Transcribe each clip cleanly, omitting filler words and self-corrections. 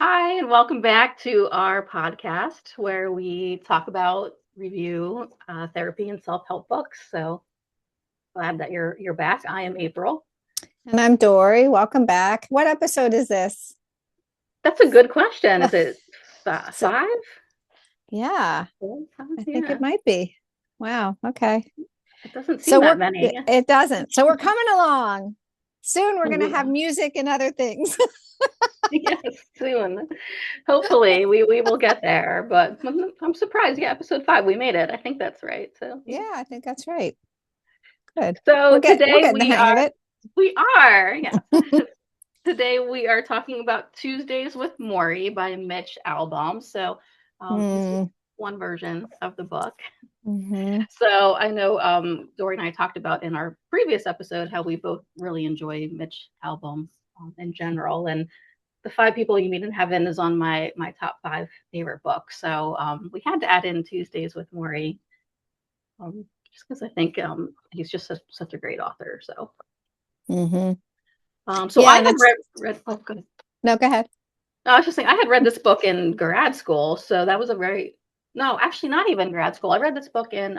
Hi, and welcome back to our podcast where we talk about review therapy and self-help books. So glad that you're back. I am April. And I'm Dory. Welcome back. What episode is this? That's a good question. Is it So, five? yeah, Four, five? I think it Yeah, might be. Wow. Okay. it doesn't seem So that we're, many. it doesn't. So we're coming along. Soon we're going to We have are. music and other things. Yes, soon. Hopefully, we will get there. But I'm surprised. Yeah, episode five, we made it. I think that's right. So yeah. Yeah, I think that's right. Good. So We'll today get the hang of it. we are yes. Today we are talking about Tuesdays with Morrie by Mitch Albums. So this is Mm, one version of the book. hmm So I know Dory and I talked about in our previous episode how we both really enjoy Mitch Albums in general, and The Five People You Meet in Heaven is on my top five favorite books. So we had to add in Tuesdays with Morrie, just because I think he's just such a great author. So hmm so I Yeah, and had it's read. Oh, good. no, go ahead. No, I was just saying I had read this book in grad school, so that was a very no, actually not even grad school. I read this book in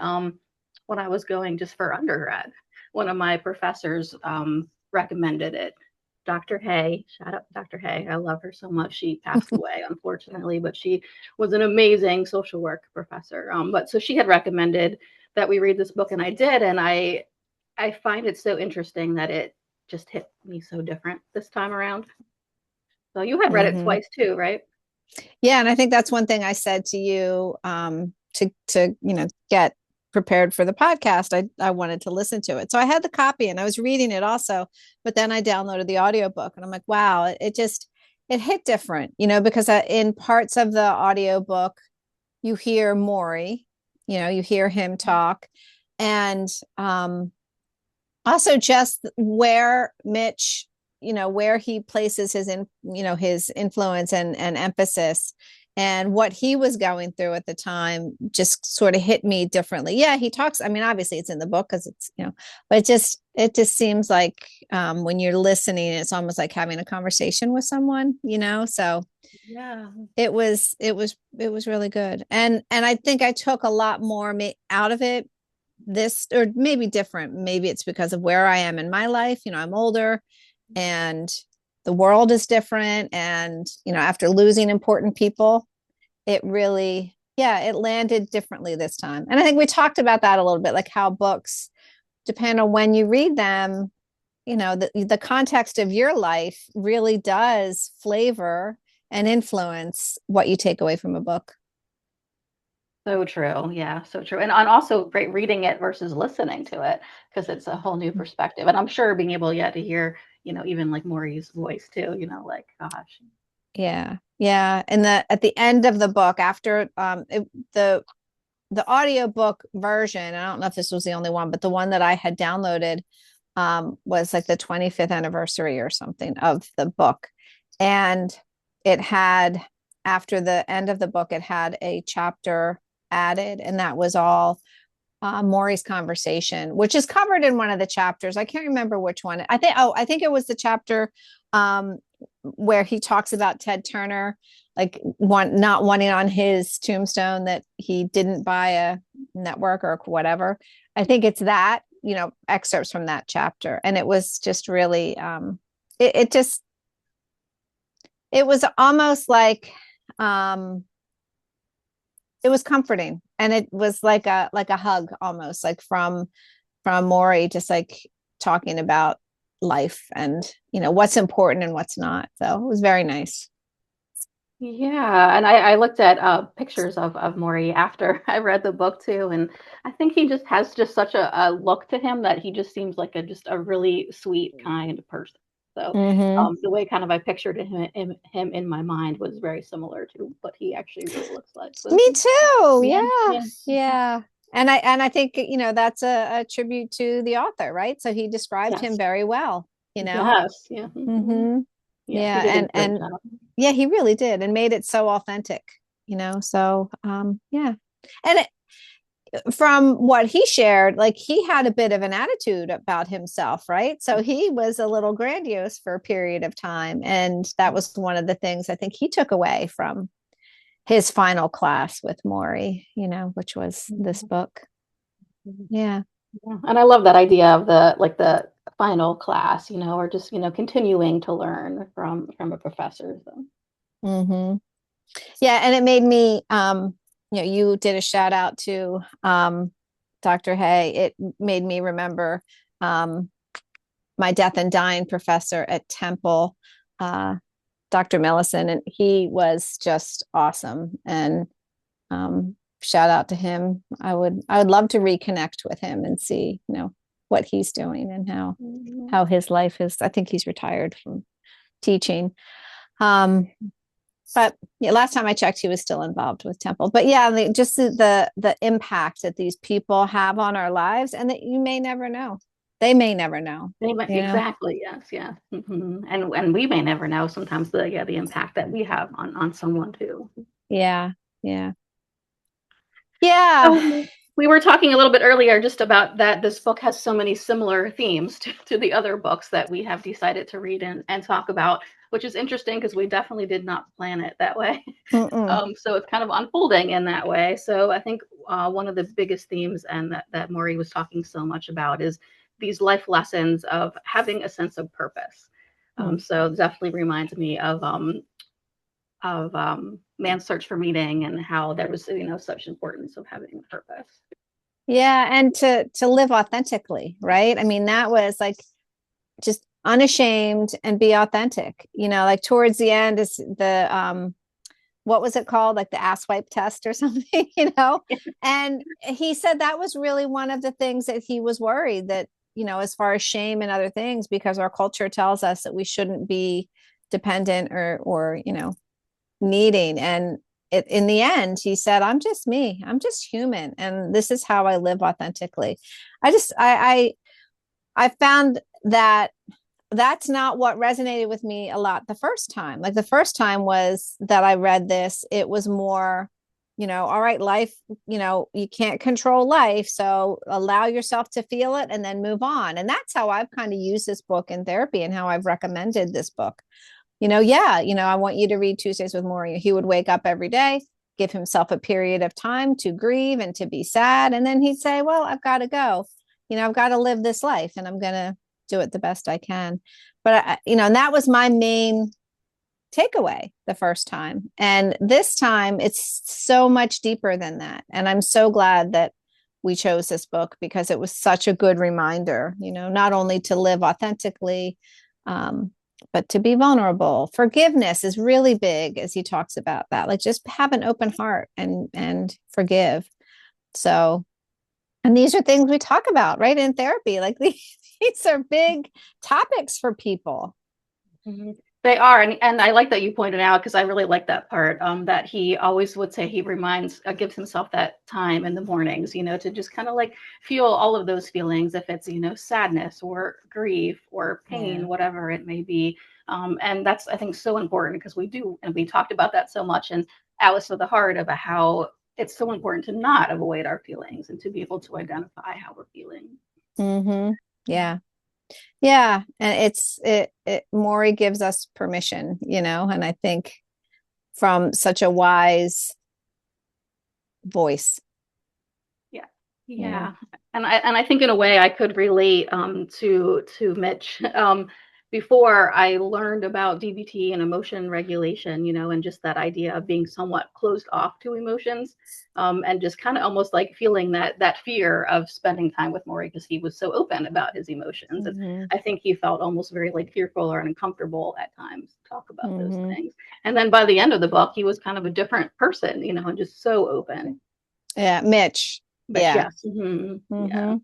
when I was going just for undergrad. One of my professors recommended it. Dr. Hay, shout out to Dr. Hay. I love her so much. She passed away, unfortunately, but she was an amazing social work professor. But so she had recommended that we read this book, and I did, and I find it so interesting that it just hit me so different this time around. So you had read it hmm twice too, right? Yeah, and I think that's one thing I said to you to get prepared for the podcast. I wanted to listen to it. So I had the copy and I was reading it also, but then I downloaded the audiobook and I'm like, wow, it just it hit different, because in parts of the audiobook you hear Morrie, you hear him talk and also just where Mitch, where he places his influence and emphasis and what he was going through at the time just sort of hit me differently. Yeah, he talks, I mean, obviously it's in the book because but it just seems like when you're listening it's almost like having a conversation with someone, so Yeah. it was really good. And I think I took a lot more out of it this, or maybe different. Maybe it's because of where I am in my life. I'm older and the world is different. And, after losing important people, it really, yeah, it landed differently this time. And I think we talked about that a little bit, like how books depend on when you read them. The context of your life really does flavor and influence what you take away from a book. So true. Yeah, so true. And also great reading it versus listening to it because it's a whole new perspective. And I'm sure being able yet to hear, even like Maurie's voice too, like gosh. Yeah. Yeah. And at the end of the book, after the audiobook version, I don't know if this was the only one, but the one that I had downloaded was like the 25th anniversary or something of the book. And it had, after the end of the book, it had a chapter added, and that was all Morrie's conversation, which is covered in one of the chapters. I can't remember which one. I think it was the chapter um, where he talks about Ted Turner, like not wanting on his tombstone that he didn't buy a network or whatever. I think it's that, excerpts from that chapter. And it was just really, it was almost like, um, it was comforting, and it was like a hug almost, like from Morrie, just like talking about life and what's important and what's not. So it was very nice. Yeah, and I looked at pictures of Maury after I read the book too, and I think he just has just such a look to him that he just seems like just a really sweet, kind person. So Mm-hmm. the way kind of I pictured him in my mind was very similar to what he actually really looks like. So Me too. yeah, Yeah, yeah, yeah. And I think that's a tribute to the author, right? So he described him yes, very well. yes, yeah, Mm-hmm. yeah. He Yeah, did a great and job. yeah, he really did, and made it so authentic. So yeah, and from what he shared, like he had a bit of an attitude about himself, right? So he was a little grandiose for a period of time. And that was one of the things I think he took away from his final class with Morrie, which was this book. Yeah. Yeah. And I love that idea of the final class, or just, continuing to learn from a professor. So. Mm-hmm. Yeah. And it made me, you did a shout out to Dr. Hay. It made me remember my death and dying professor at Temple, Dr. Millison, and he was just awesome. And shout out to him. I would love to reconnect with him and see, what he's doing and how his life is. I think he's retired from teaching. But yeah, last time I checked, he was still involved with Temple. But yeah, just the impact that these people have on our lives, and that you may never know. They may never know. Exactly. Yes. Yeah. And we may never know sometimes the impact that we have on someone too. Yeah. Yeah. Yeah. We were talking a little bit earlier just about that this book has so many similar themes to the other books that we have decided to read and talk about, which is interesting because we definitely did not plan it that way. So it's kind of unfolding in that way. So I think one of the biggest themes and that Morrie was talking so much about is these life lessons of having a sense of purpose. So it definitely reminds me of Man's Search for Meaning and how there was such importance of having a purpose. Yeah, and to live authentically, right? I mean, that was like just unashamed and be authentic. Like towards the end is the what was it called? Like the asswipe test or something, And he said that was really one of the things that he was worried that, as far as shame and other things, because our culture tells us that we shouldn't be dependent or needing. And in the end, he said, I'm just me. I'm just human. And this is how I live authentically. I found that that's not what resonated with me a lot the first time. Like the first time was that I read this, it was more, all right, life, you can't control life. So allow yourself to feel it and then move on. And that's how I've kind of used this book in therapy and how I've recommended this book. I want you to read Tuesdays with Morrie. He would wake up every day, give himself a period of time to grieve and to be sad. And then he'd say, well, I've got to go. I've got to live this life and I'm going to do it the best I can. But, and that was my main takeaway the first time. And this time it's so much deeper than that. And I'm so glad that we chose this book because it was such a good reminder, not only to live authentically, but to be vulnerable. Forgiveness is really big as he talks about that. Like just have an open heart and forgive. So, and these are things we talk about, right, in therapy. Like these are big topics for people. They are, and I like that you pointed out because I really like that part. That he always would say he gives himself that time in the mornings, to just kind of like feel all of those feelings, if it's sadness or grief or pain, whatever it may be. And that's, I think, so important because we talked about that so much in Atlas of the Heart about how it's so important to not avoid our feelings and to be able to identify how we're feeling. Yeah. Yeah. And Morrie gives us permission, and I think from such a wise voice. Yeah. And I think in a way I could relate to Mitch. Before I learned about DBT and emotion regulation, and just that idea of being somewhat closed off to emotions, and just kind of almost like feeling that fear of spending time with Morrie because he was so open about his emotions. And I think he felt almost very like fearful or uncomfortable at times to talk about those things. And then by the end of the book, he was kind of a different person, and just so open. Yeah, Mitch. But yeah. Yes.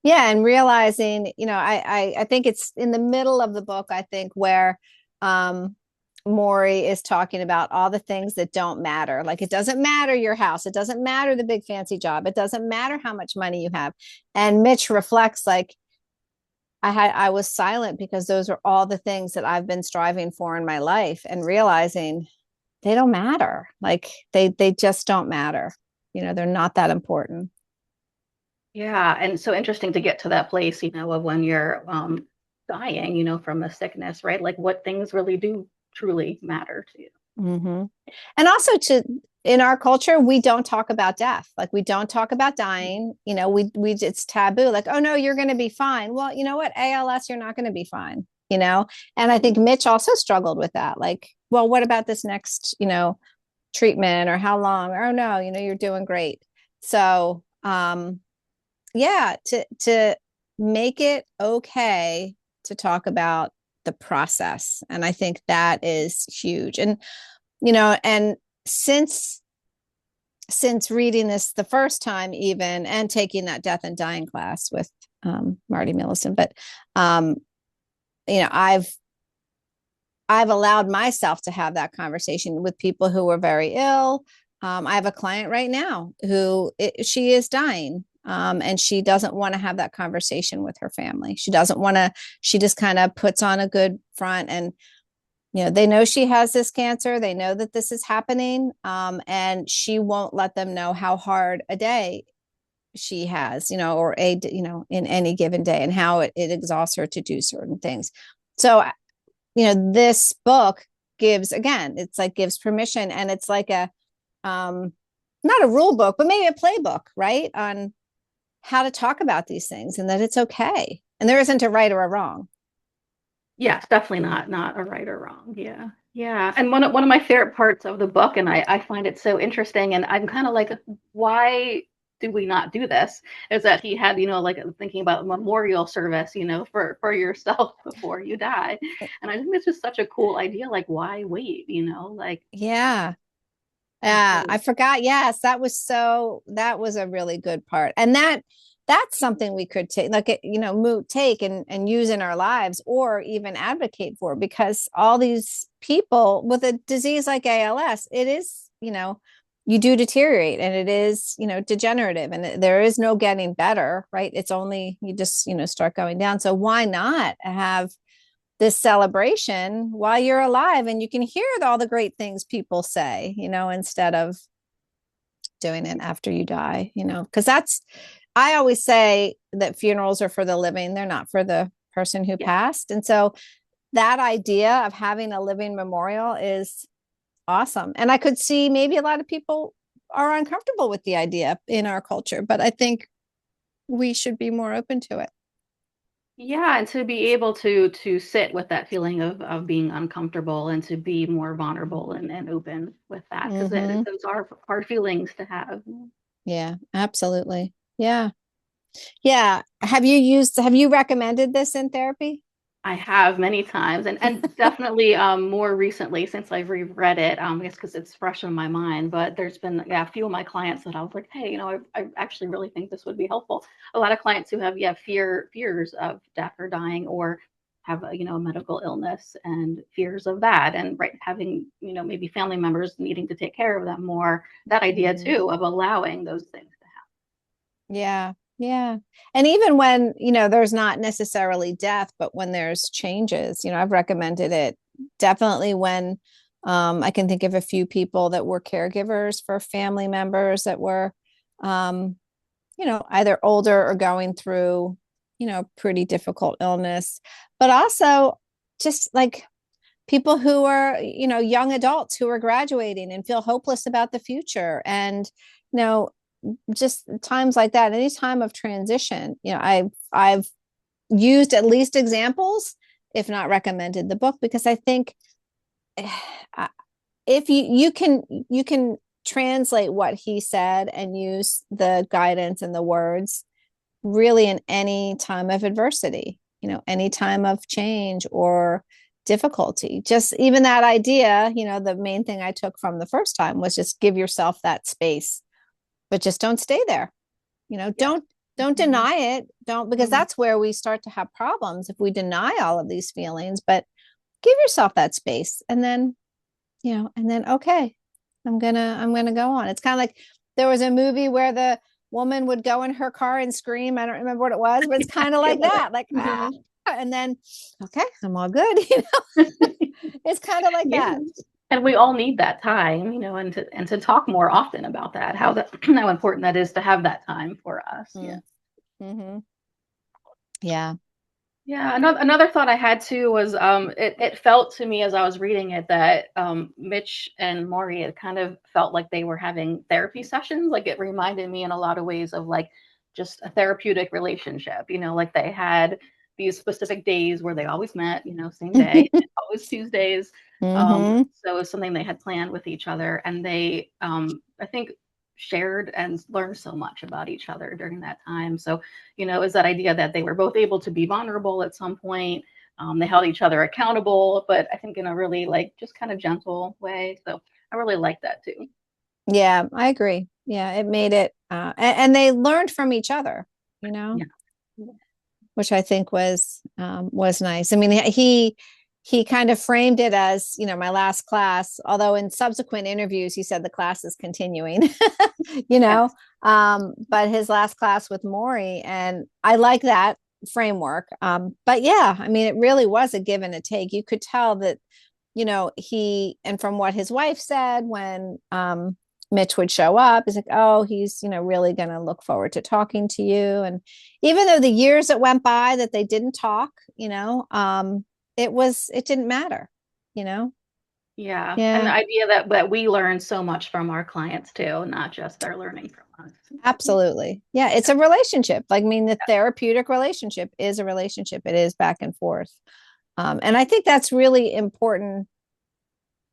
Yeah, and realizing, I think it's in the middle of the book, I think, where Morrie is talking about all the things that don't matter. Like it doesn't matter your house, it doesn't matter the big fancy job, it doesn't matter how much money you have. And Mitch reflects like I was silent because those are all the things that I've been striving for in my life, and realizing they don't matter. Like they just don't matter. they're not that important. Yeah, and so interesting to get to that place, of when you're dying, from a sickness, right? Like what things really do truly matter to you. Mm-hmm. And also in our culture, we don't talk about death. Like we don't talk about dying. It's taboo. Like, oh no, you're going to be fine. Well, you know what? ALS, you're not going to be fine, And I think Mitch also struggled with that. Like, well, what about this next, treatment or how long? Oh no, you're doing great. So, yeah, to make it okay to talk about the process. And I think that is huge. And since reading this the first time even and taking that death and dying class with Marty Millison, but um, I've allowed myself to have that conversation with people who are very ill. I have a client right now she is dying. And she doesn't want to have that conversation with her family. She doesn't want to, she just kind of puts on a good front, and they know she has this cancer. They know that this is happening. And she won't let them know how hard a day she has, or in any given day, and how it exhausts her to do certain things. So, this book gives permission, and it's like not a rule book, but maybe a playbook, right? On how to talk about these things, and that it's okay. And there isn't a right or a wrong. Yes, definitely not a right or wrong. Yeah. Yeah. And one of my favorite parts of the book, and I find it so interesting, and I'm kind of like, why do we not do this? Is that he had, like thinking about a memorial service, for yourself before you die. And I think it's just such a cool idea. Like, why wait? Like Yeah. that's Yeah, really I forgot. Yes, that was a really good part. And that's something we could take, like, take and use in our lives, or even advocate for, because all these people with a disease like ALS, it is, you do deteriorate, and it is, degenerative, and there is no getting better, right? It's only, you just, start going down. So why not have this celebration while you're alive, and you can hear all the great things people say, instead of doing it after you die, because I always say that funerals are for the living, they're not for the person who yeah. passed. And so that idea of having a living memorial is awesome. And I could see maybe a lot of people are uncomfortable with the idea in our culture, but I think we should be more open to it. Yeah, and to be able to sit with that feeling of being uncomfortable, and to be more vulnerable and open with that, because Mm-hmm. those are hard feelings to have. Yeah, absolutely. Yeah. Yeah. Have you recommended this in therapy? I have many times, and definitely more recently since I've reread it, I guess because it's fresh in my mind. But there's been, yeah, a few of my clients that I was like, hey, I actually really think this would be helpful. A lot of clients who have, yeah, fears of death or dying, or have a medical illness and fears of that, and right, having maybe family members needing to take care of them more. That idea Mhm. too of allowing those things to Yeah. Yeah. And even when, there's not necessarily death, but when there's changes, I've recommended it definitely when I can think of a few people that were caregivers for family members that were, um, either older or going through, pretty difficult illness, but also just like people who are, young adults who are graduating and feel hopeless about the future. And, you know, just times like that, any time of transition, I've used at least examples, if not recommended the book, because I think if you can translate what he said and use the guidance and the words really in any time of adversity, any time of change or difficulty. Just even that idea, the main thing I took from the first time was just give yourself that space, but just don't stay there. happen. Don't Yeah. deny it. Don't, because Mhm. that's where we start to have problems if we deny all of these feelings, but give yourself that space, and then okay, I'm gonna go on. It's kind of like there was a movie where the woman would go in her car and scream. I don't remember what it was, but it's kind of I like love that, like it. and then okay, I'm all good. It's kind of like Yeah. that. And we all need that time, and to talk more often about that, how important that is to have that time for us. Yeah. Mm. Mm-hmm. Yeah. Yeah, another thought I had too was it felt to me as I was reading it that Mitch and Morrie, it kind of felt like they were having therapy sessions. Like it reminded me in a lot of ways of like just a therapeutic relationship. Like they had these specific days where they always met, same day, always Tuesdays. Mm-hmm. So it was something they had planned with each other, and they I think shared and learned so much about each other during that time. So is that idea that they were both able to be vulnerable at some point. They held each other accountable, but I think in a really like just kind of gentle way. So I really like that too. Yeah, I agree. Yeah, it made it, and they learned from each other, you know, Yeah. which I think was nice. I mean, he kind of framed it as, my last class, although in subsequent interviews he said the class is continuing, you know, Yes. but his last class with Morrie, and I like that framework. But yeah, I mean, it really was a give and a take. You could tell that, and from what his wife said when Mitch would show up, he's like, oh, he's, really going to look forward to talking to you. And even though the years that went by that they didn't talk, it didn't matter, you know? Yeah. And the Yeah, idea that we learn so much from our clients too, not just they're learning from us. absolutely. Yeah, it's a relationship. Like, I mean, the therapeutic relationship is a relationship. It is back and forth. And I think that's really important,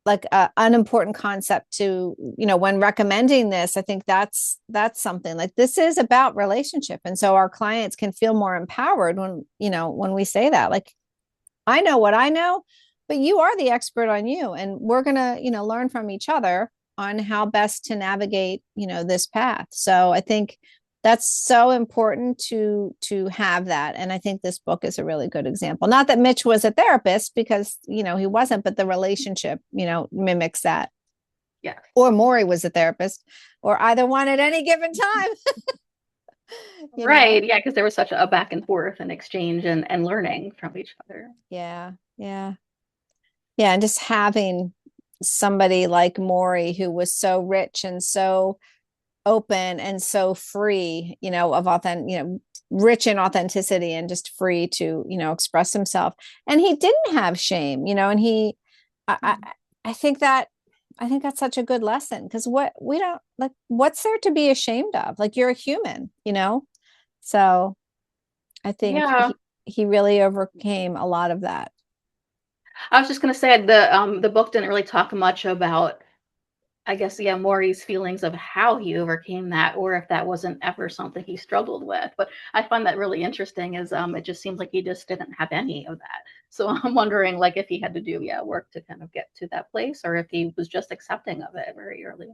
like an important concept to, when recommending this. I think that's something like this is about relationship. And so our clients can feel more empowered when we say that, like, I know what I know, but you are the expert on you. And we're going to, learn from each other on how best to navigate, this path. So I think that's so important to have that. And I think this book is a really good example. Not that Mitch was a therapist, because, he wasn't, but the relationship, mimics that. Yeah. Or Morrie was a therapist, or either one at any given time. you know? Right. Yeah. Because there was such a back and forth and exchange and learning from each other. Yeah. Yeah. Yeah, and just having somebody like Morrie who was so rich and so open and so free, of rich in authenticity and just free to, express himself. And he didn't have shame, and I think that's such a good lesson, because what we don't like, what's there to be ashamed of? Like, you're a human. So I think Yeah. he really overcame a lot of that. I was just gonna say the book didn't really talk much about, I guess, yeah, Maury's feelings of how he overcame that, or if that wasn't ever something he struggled with. But I find that really interesting. Is it just seems like he just didn't have any of that. So I'm wondering, like, if he had to do work to kind of get to that place, or if he was just accepting of it very early.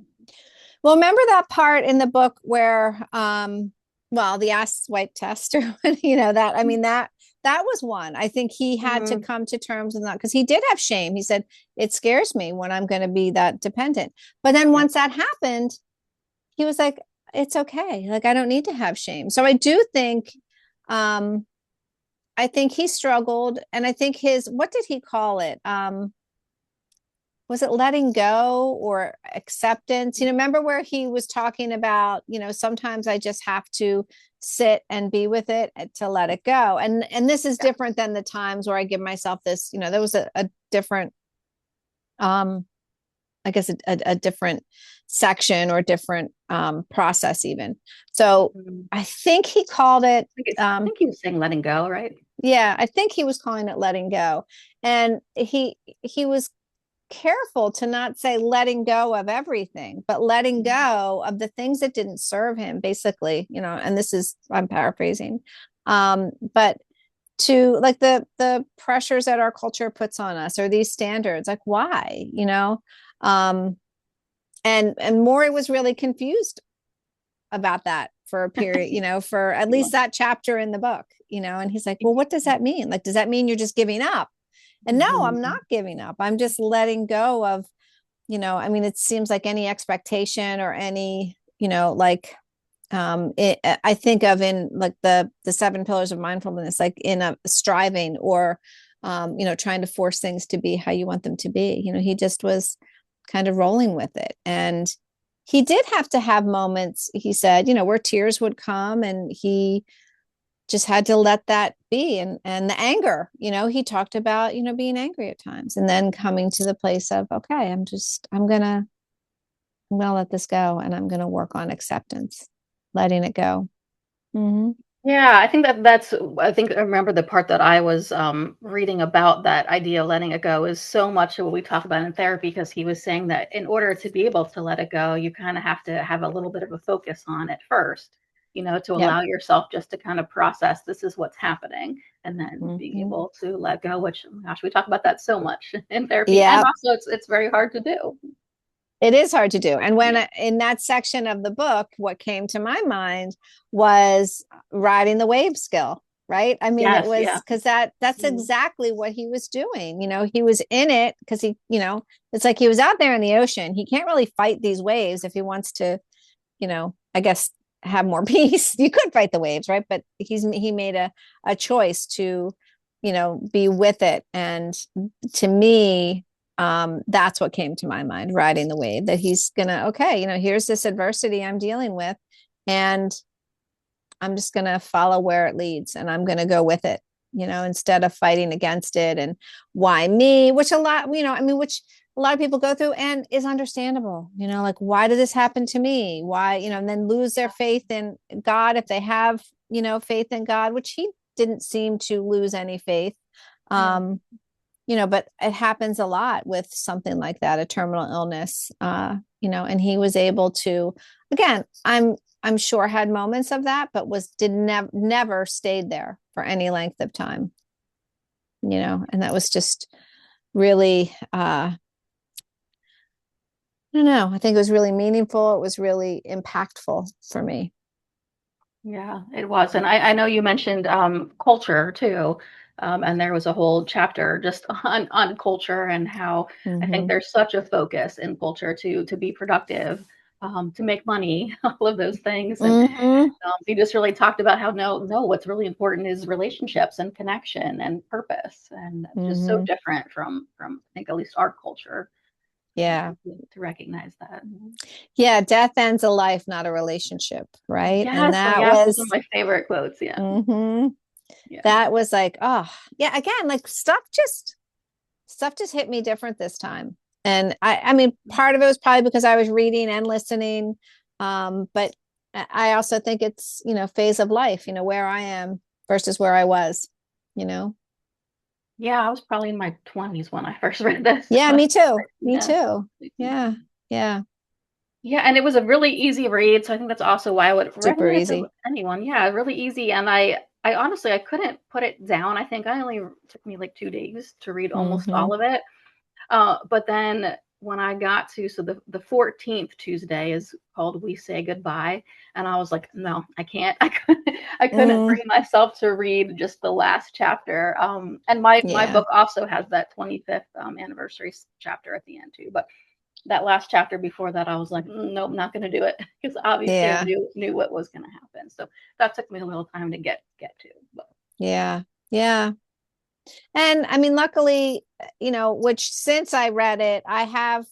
Well, remember that part in the book where, the ass wipe test, or that, I mean, that was one. I think he had to Mm-hmm. come to terms with that, because he did have shame. He said, it scares me when I'm going to be that dependent. But then Yeah. once that happened, he was like, it's okay. Like, I don't need to have shame. So I do think, I think he struggled. And I think what did he call it? Was it letting go or acceptance? Remember where he was talking about, sometimes I just have to sit and be with it to let it go. And this is Yeah. different than the times where I give myself this, there was a different, I guess a different section or different process even. So Mhm. I think he called it, I think he was saying letting go, right? yeah, I think he was calling it letting go. And he was careful to not say letting go of everything, but letting go of the things that didn't serve him, basically, and this is, I'm paraphrasing. But to, like, the pressures that our culture puts on us, or these standards, like, why, um, and Morrie was really confused about that for a period, for at least that chapter in the book, and he's like, well, what does that mean? Like, does that mean you're just giving up? And no, I'm Mhm. not giving up. I'm just letting go of, I mean, it seems like any expectation or any, like, I think of in like the seven pillars of mindfulness, like in a striving or trying to force things to be how you want them to be. He just was kind of rolling with it. And he did have to have moments, he said, where tears would come, and he just had to let that be. And the anger, he talked about, being angry at times, and then coming to the place of, okay, I'm gonna let this go, and I'm gonna work on acceptance, letting it go. Mm-hmm. Yeah, I think that's I think I remember the part that I was reading about that idea of letting it go is so much of what we talk about in therapy, because he was saying that in order to be able to let it go, you kind of have to have a little bit of a focus on it first, to Yep. allow yourself just to kind of process this is what's happening, and then being Mm-hmm. able to let go, which, oh gosh, we talk about that so much in therapy, and Yep. also it's very hard to do. It is hard to do. And when Yeah. in that section of the book, what came to my mind was riding the wave skill, right? I mean, it Yes, was yeah. because that's Mhm. exactly what he was doing. He was in it because it's like he was out there in the ocean. He can't really fight these waves if he wants to, I guess have more peace. You could fight the waves, right? But he made a choice to, be with it. And to me, that's what came to my mind, riding the wave, that he's gonna, okay, here's this adversity I'm dealing with, and I'm just gonna follow where it leads, and I'm gonna go with it, instead of fighting against it. And why me, which a lot, I mean, which a lot of people go through, and is understandable, like, why did this happen to me? Why, and then lose their faith in God if they have, faith in God, which he didn't seem to lose any faith. Yeah. um but it happens a lot with something like that, a terminal illness, and he was able to, again, I'm sure had moments of that, but never stayed there for any length of time, and that was just really, I don't know, I think it was really meaningful. It was really impactful for me. Yeah, it was. And I know you mentioned culture too. And there was a whole chapter just on culture and how I think Mm-hmm. there's such a focus in culture to be productive, to make money, all of those things. And Mm-hmm. he just really talked about how no, what's really important is relationships and connection and purpose. And that's just so Mm-hmm. different from I think at least our culture, Yeah. to recognize that. Yeah, death ends a life, not a relationship, right? And Yes, that yes, that's one of was, my favorite quotes. Yeah, mm-hmm, yeah. that was like, oh yeah, again, like stuff just hit me different this time. And I mean, part of it was probably because I was reading and listening, but I also think it's, phase of life, where I am versus where I was, you know. Yeah, I was probably in my 20s when I first read this. Yeah, me too, me Yeah. too. Yeah, yeah. Yeah, and it was a really easy read, so I think that's also why I would Super recommend it to easy. anyone. Yeah, really easy, and I honestly I couldn't put it down. I think I only took me like 2 days to read almost Mm-hmm. all of it. But then when I got to, so the 14th Tuesday is called We Say Goodbye, and I was like, no, I can't. I couldn't Mm, bring myself to read just the last chapter. And my yeah, book also has that 25th anniversary chapter at the end too. But that last chapter before that, I was like, nope, not going to do it, because obviously I yeah, knew what was going to happen. So that took me a little time to get to. But yeah, yeah. And I mean, luckily, which since I read it, I have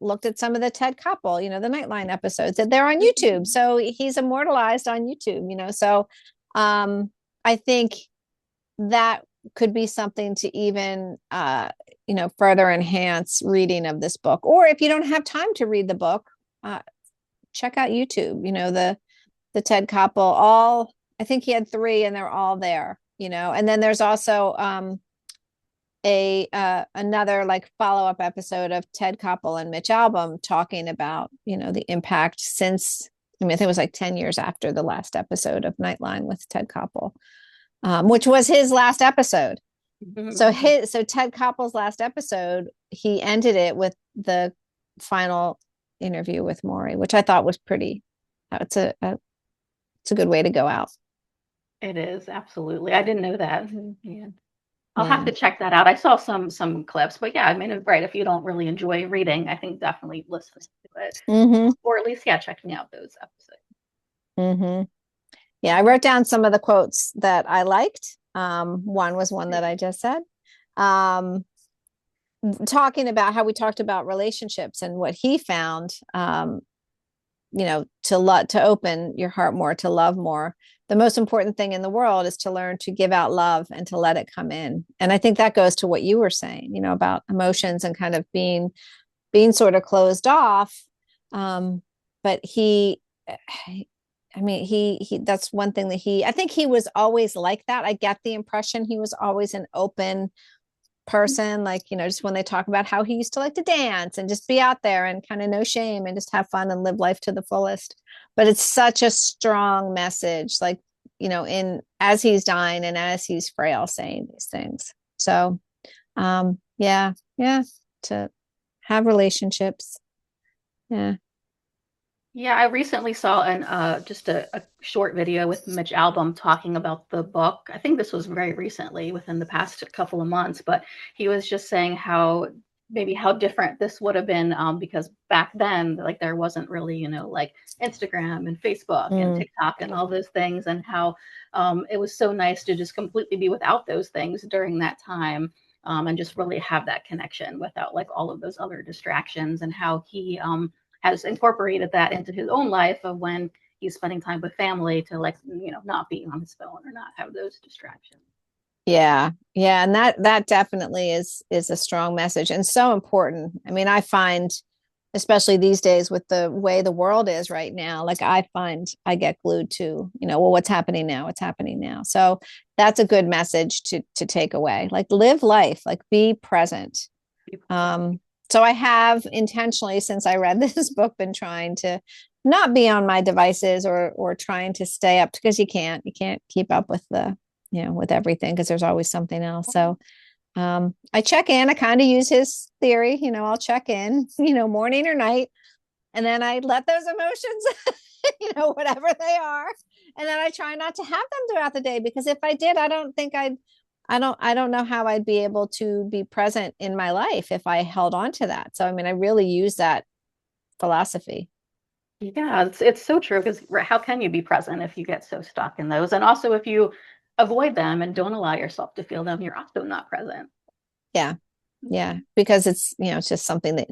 looked at some of the Ted Koppel, the Nightline episodes, that they're on YouTube. So he's immortalized on YouTube, So I think that could be something to even, further enhance reading of this book. Or if you don't have time to read the book, uh, check out YouTube, the Ted Koppel, all, I think he had three, and they're all there, and then there's also a another like follow-up episode of Ted Koppel and Mitch Album talking about, the impact since, I mean, I think it was like 10 years after the last episode of Nightline with Ted Koppel, which was his last episode. So Ted Koppel's last episode, he ended it with the final interview with Morrie, which I thought was pretty, it's a good way to go out. it is, absolutely. I didn't know that. Yeah. I'll have Yeah. to check that out. I saw some clips, but yeah, I mean, right. If you don't really enjoy reading, I think definitely listen to it, Mm-hmm. or at least yeah, checking out those episodes. Mm-hmm. Yeah, I wrote down some of the quotes that I liked. One was one that I just said. um, talking about how we talked about relationships and what he found, to open your heart more, to love more. The most important thing in the world is to learn to give out love and to let it come in. And I think that goes to what you were saying, about emotions and kind of being sort of closed off. But he that's one thing that I think he was always like that. I get the impression he was always an open person, like, just when they talk about how he used to like to dance and just be out there and kind of no shame and just have fun and live life to the fullest. But it's such a strong message, like, in as he's dying and as he's frail, saying these things. So, yeah, to have relationships. Yeah. Yeah, I recently saw an just a short video with Mitch Album talking about the book. I think this was very recently, within the past couple of months, but he was just saying how maybe how different this would have been, because back then, like, there wasn't really, like Instagram and Facebook and Mm. TikTok and all those things, and how it was so nice to just completely be without those things during that time. And just really have that connection without like all of those other distractions, and how he has incorporated that into his own life of when he's spending time with family to, like, not be on his phone or not have those distractions. Yeah. Yeah. And that definitely is a strong message and so important. I mean, I find, especially these days with the way the world is right now, like I find I get glued to, well, what's happening now? What's happening now? So that's a good message to take away. Like, live life, like, be present. So I have intentionally, since I read this book, been trying to not be on my devices, or trying to stay up, because you can't keep up with with everything, because there's always something else. So I check in. I kind of use his theory. I'll check in, morning or night, and then I let those emotions, whatever they are, and then I try not to have them throughout the day, because if I did, I don't think I don't know how I'd be able to be present in my life if I held on to that. So I mean, I really use that philosophy. Yeah, it's so true, because how can you be present if you get so stuck in those? And also, if you avoid them and don't allow yourself to feel them, you're also not present. Yeah. Yeah, because it's just something that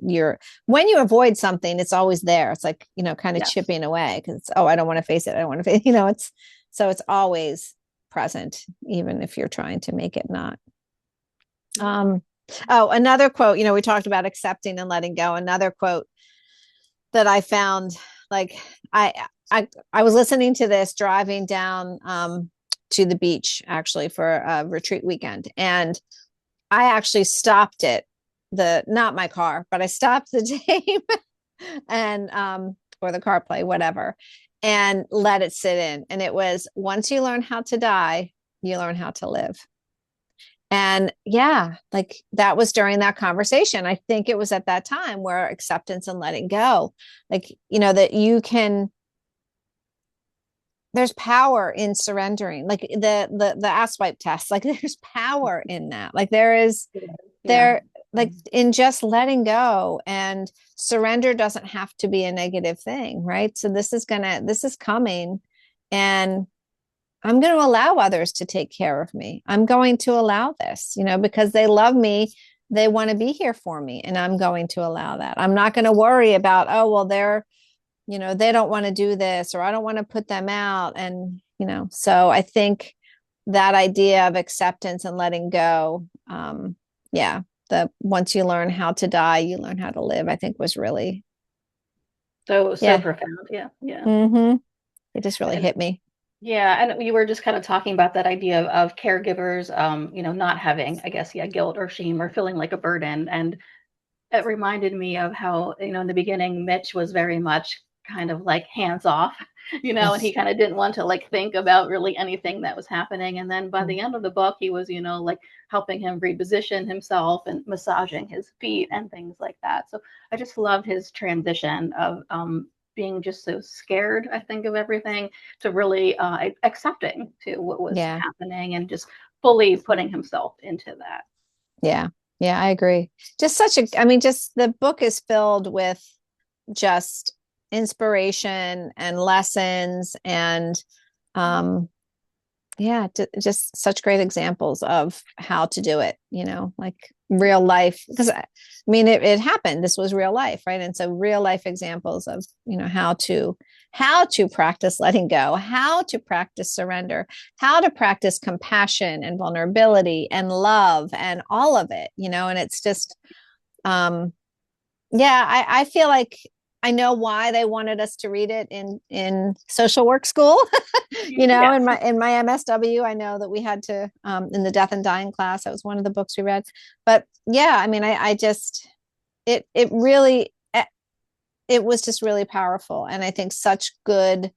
when you avoid something, it's always there. It's like, kind of Yes. chipping away, because oh, I don't want to face it. I don't want to face, it's always present, even if you're trying to make it not. Um, oh, another quote, we talked about accepting and letting go. Another quote that I found, like, I was listening to this driving down to the beach, actually, for a retreat weekend, and I actually stopped it, not my car, but I stopped the tape and or the CarPlay, whatever, and let it sit in. And it was, once you learn how to die, you learn how to live. And yeah, like, that was during that conversation. I think it was at that time where acceptance and letting go, like, that there's power in surrendering, like the ass wipe test, like, there's power in that, like, Yeah. there like, in just letting go. And surrender doesn't have to be a negative thing, right? So this is coming, and I'm going to allow others to take care of me. I'm going to allow this, because they love me, they want to be here for me, and I'm going to allow that. I'm not going to worry about, oh, well, they don't want to do this, or I don't want to put them out. And, so I think that idea of acceptance and letting go, yeah, the once you learn how to die, you learn how to live, I think was really, So yeah. profound. Yeah. Yeah. Mm-hmm. It just really And hit me. yeah, and we were just kind of talking about that idea of caregivers, not having, I guess, yeah, guilt or shame or feeling like a burden. And it reminded me of how, in the beginning, Mitch was very much kind of like hands off, and he kind of didn't want to like think about really anything that was happening. And then by the end of the book, he was, like helping him reposition himself and massaging his feet and things like that. So I just loved his transition of being just so scared, I think, of everything, to really accepting to what was Yeah. happening and just fully putting himself into that. Yeah. Yeah, I agree. I mean, just the book is filled with just inspiration and lessons, and um yeah, just such great examples of how to do it, like real life. Because I mean, it happened. This was real life, right? And so real life examples of, how to practice letting go, how to practice surrender, how to practice compassion and vulnerability and love and all of it, and it's just, yeah, I feel like I know why they wanted us to read it in social work school. Yes. In my MSW, I know that we had to, in the death and dying class, that was one of the books we read. But yeah, I mean, I just, it really, it was just really powerful. And I think such good,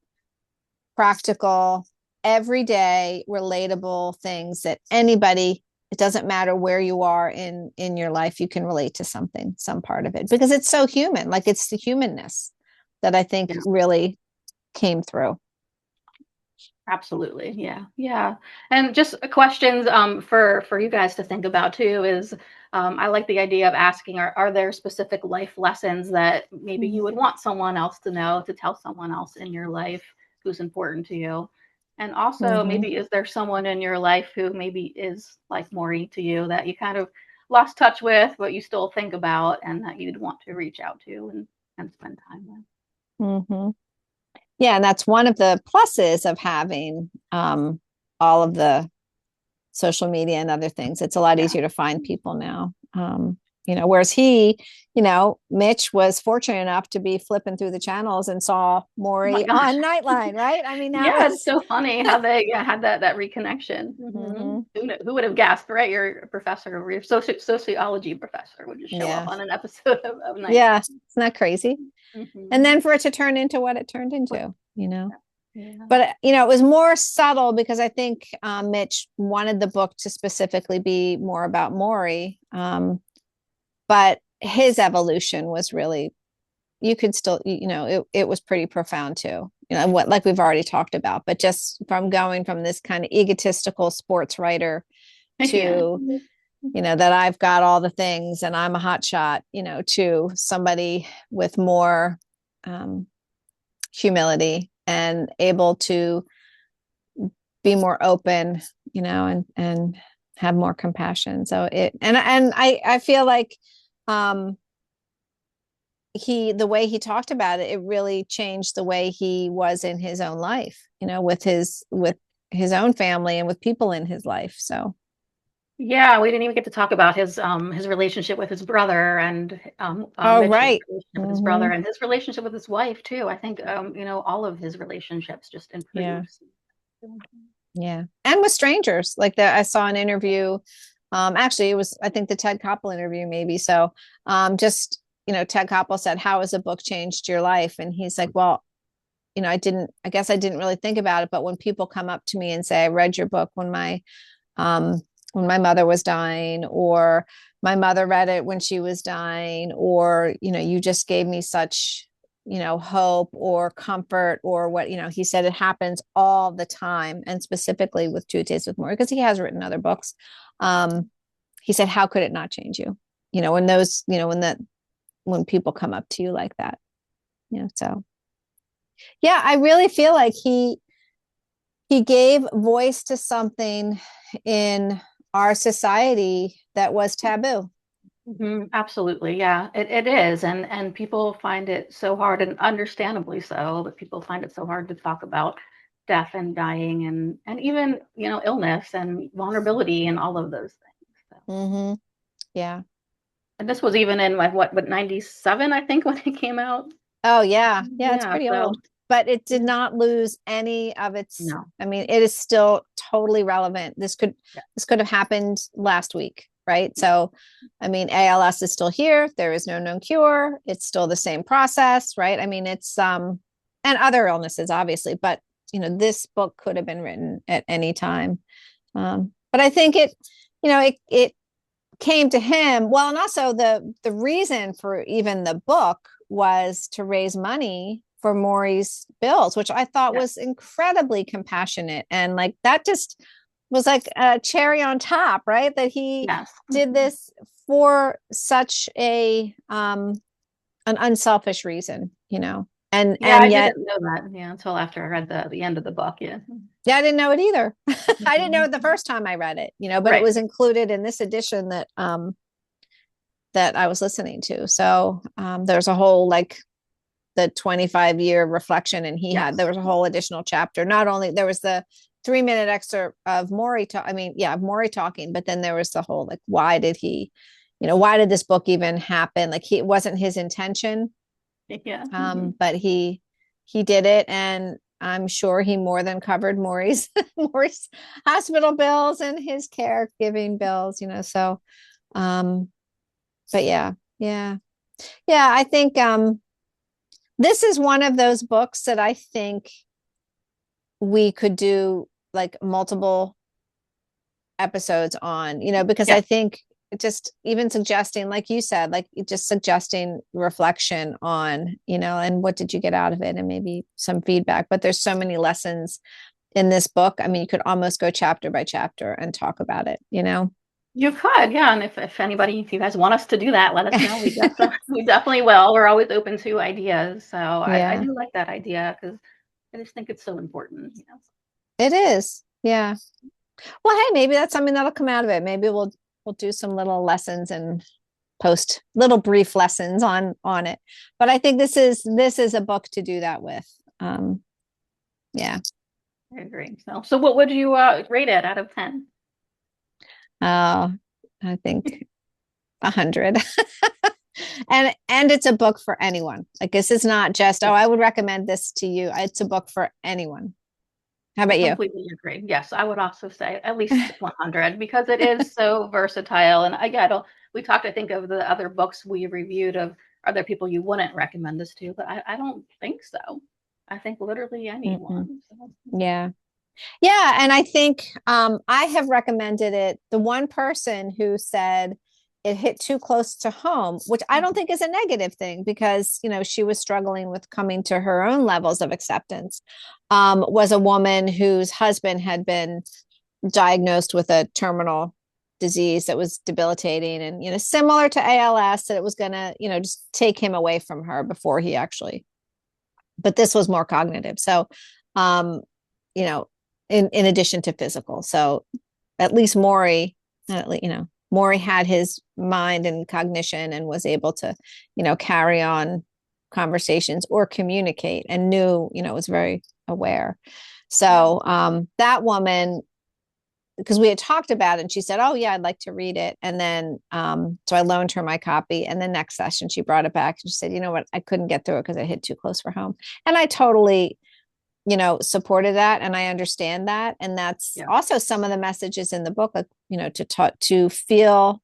practical, everyday, relatable things that anybody, it doesn't matter where you are in your life, you can relate to something, some part of it, because it's so human. Like, it's the humanness that I think Yeah. really came through. Absolutely. Yeah. Yeah. And just questions for you guys to think about too is I like the idea of asking are there specific life lessons that maybe you would want someone else to know to tell someone else in your life who's important to you? And also Mm-hmm. maybe is there someone in your life who maybe is like Morrie to you that you kind of lost touch with but you still think about and that you'd want to reach out to and spend time with? Mm-hmm. Yeah, and that's one of the pluses of having, all of the social media and other things. It's a lot Yeah. easier to find people now. Whereas Mitch was fortunate enough to be flipping through the channels and saw Oh my Morrie gosh. on Nightline, right? I mean, that Yeah, it's was, so funny how they had that reconnection. mm-hmm. Who would have guessed, right? Your professor, your sociology professor, would just show up Yeah. on an episode of Yeah. Nightline. Isn't that crazy? And Mm-hmm. then for it to turn into what it turned into. Yeah. But it was more subtle because I think, Mitch wanted the book to specifically be more about Morrie, but his evolution was really, you could still, it was pretty profound too, what, like we've already talked about, but just from going from this kind of egotistical sports writer Yeah. to, that I've got all the things and I'm a hot shot, to somebody with more, um, humility and able to be more open, and have more compassion. So I feel like, um the way he talked about it, it really changed the way he was in his own life, with his own family and with people in his life. So, Yeah, we didn't even get to talk about his relationship with his brother and oh, Mitch's right. relationship with his brother Mm-hmm. and his relationship with his wife too. I think all of his relationships just Yeah. improved. Yeah. And with strangers like that. I saw an interview. Actually, it was, I think, the Ted Koppel interview, maybe. So, just, Ted Koppel said, how has a book changed your life? And he's like, well, I guess I didn't really think about it. But when people come up to me and say, I read your book um, when my mother was dying, or my mother read it when she was dying, or, you just gave me such, hope or comfort, or what, he said it happens all the time. And specifically with Two Days with More, because he has written other books. Um, he said, how could it not change you? When those, when people come up to you like that, so yeah, I really feel like he gave voice to something in our society that was taboo. Absolutely, yeah, it is, and people find it so hard, and understandably so, but people find it so hard to talk about death and dying, and even illness and vulnerability and all of those things. So, Mm-hmm. Yeah. and this was even in like what 97, I think, when it came out. Oh, yeah. Yeah, it's Yeah, pretty so old, but it did yeah, not lose any of its, no, I mean, it is still totally relevant. This could yeah, this could have happened last week, right? So, I mean, ALS is still here. There is no known cure. It's still the same process, right? I mean, it's, and other illnesses, obviously, but this book could have been written at any time. But I think it came to him well, and also the reason for even the book was to raise money for Morrie's bills, which I thought yeah, was incredibly compassionate, and like that just was like a cherry on top, right? That he yes, did this for such a, an unselfish reason. Yeah, I and yet, didn't know that. Yeah, until after I read the end of the book. Yeah. yeah, I didn't know it either. I didn't know it the Mhm. first time I read it, but it Right. was included in this edition that I was listening to. So there's a whole like the 25-year reflection, and there Yes. was a whole additional chapter. Not only there was the 3-minute excerpt of Morrie Morrie talking, but then there was the whole like, why did this book even happen? Like, it wasn't his intention, Yeah. but he did it, and I'm sure he more than covered Morrie's hospital bills and his caregiving bills, so um but yeah, I think this is one of those books that I think we could do like multiple episodes on, because Yeah. I think just even suggesting, like you said, like just suggesting reflection on, and what did you get out of it, and maybe some feedback. But there's so many lessons in this book. I mean, you could almost go chapter by chapter and talk about it. You could, yeah. And if you guys want us to do that, let us know. We definitely will. We're always open to ideas. So I Yeah, do like that idea because I just think it's so important. it is. Yeah. Well, hey, maybe that's something that'll come out of it. Maybe we'll do some little lessons and post little brief lessons on it. But I think this is a book to do that with. Yeah. I agree. So what would you rate it out of 10? Uh, I think 100. And it's a book for anyone. Like, this is not just, oh, Yeah, I would recommend this to you. It's a book for anyone. How I about you? completely agree. Yes, I would also say at least 100 because it is so versatile. And I don't, we talked, I think, of the other books we reviewed of other people you wouldn't recommend this to, but I don't think so. I think literally Mm-mm. anyone. So. Yeah. Yeah, and I think I have recommended it. The one person who said it hit too close to home, which I don't think is a negative thing, because she was struggling with coming to her own levels of acceptance, was a woman whose husband had been diagnosed with a terminal disease that was debilitating, and similar to ALS, that it was going to just take him away from her before he actually, but this was more cognitive. So um you know in addition to physical. So at least Morrie had his mind and cognition and was able to carry on conversations or communicate, and was very aware. Yeah. So that woman, because we had talked about it, and she said, oh yeah, I'd like to read it. And then so I loaned her my copy, and the next session she brought it back and she said, you know what, I couldn't get through it because I hit too close for home. And I totally supported that, and I understand that. And that's Yeah. also some of the messages in the book, like, to feel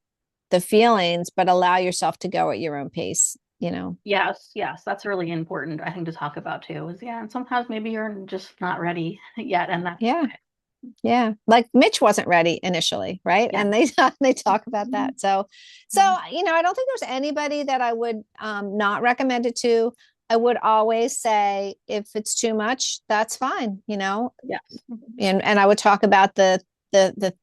the feelings, but allow yourself to go at your own pace. Yes, yes, that's really important, I think, to talk about too. Is yeah, and sometimes maybe you're just not ready yet, and that's Yeah. okay. Yeah, like Mitch wasn't ready initially, right? Yeah. And they talk about that. So Mhm. I don't think there's anybody that I would not recommend it to. I would always say, if it's too much, that's fine. Yes. Mhm. And I would talk about the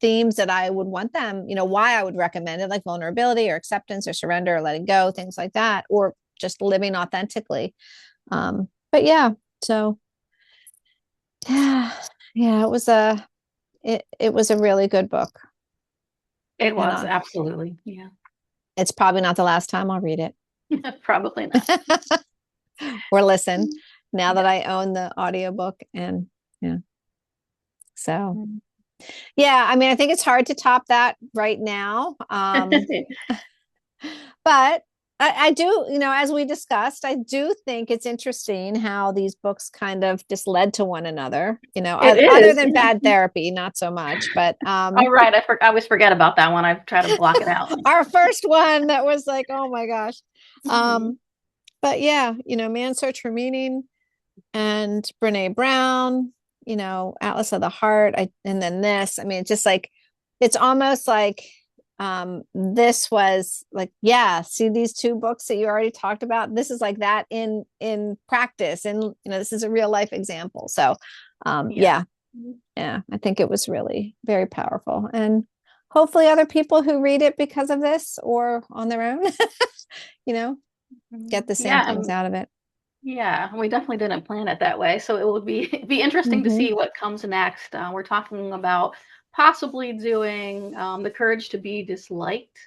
themes that I would want them, why I would recommend it, like vulnerability or acceptance or surrender or letting go, things like that, or just living authentically. But yeah, so yeah, yeah, it was a really good book. It And was absolutely, yeah. it's probably not the last time I'll read it Probably not. or listen, now that Yeah. I own the audiobook. And yeah, so Mhm. yeah, I mean, I think it's hard to top that right now. But I do, as we discussed, I do think it's interesting how these books kind of just led to one another, It other is. than Yeah. bad therapy, not so much. But Oh, right. I always forget about that one. I try to block it out. our first one that was like, oh my gosh. Mhm. Um, but yeah, Man's Search for Meaning and Brene Brown, Atlas of the Heart. And then this, I mean, it's just like, it's almost like this was like, yeah, see these two books that you already talked about. This is like that in practice. And this is a real life example. So Yeah. yeah, yeah, I think it was really very powerful. And hopefully other people who read it because of this or on their own, you know, get Mhm. the same Yeah. things out of it. Yeah, we definitely didn't plan it that way. So it will be be interesting to Hmm. see what comes next. We're talking about possibly doing The Courage to Be Disliked,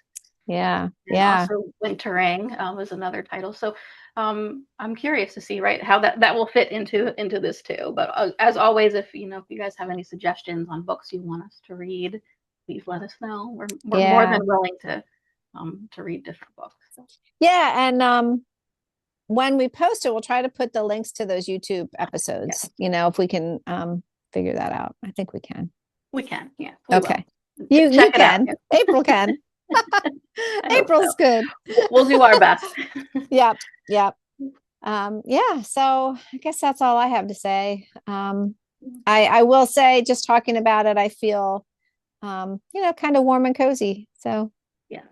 Yeah. and Yeah. also Wintering is another title. So I'm curious to see, right, how that will fit into this too. But as always, if if you guys have any suggestions on books you want us to read, please let us know. We're more Yeah. than willing to read different books. So, Yeah. And when we post it, we'll try to put the links to those YouTube yeah, episodes, if we can figure that out. I think we can. we can. Yeah, we will. Okay. You Check it out. can. Yeah, April can. I hope so. April's good. We'll do our best. Yep. Yep. Yeah, so I guess that's all I have to say. I will say, just talking about it, I feel kind of warm and cozy. So Yeah.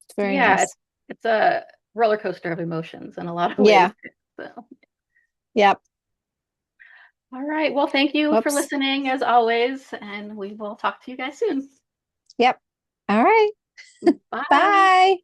it's very Yeah, nice. it's a roller coaster of emotions in a lot of ways. Yeah. So, Yep. all right. Well, thank you for Whoops. listening as always, and we will talk to you guys soon. Yep. All right. Bye. Bye.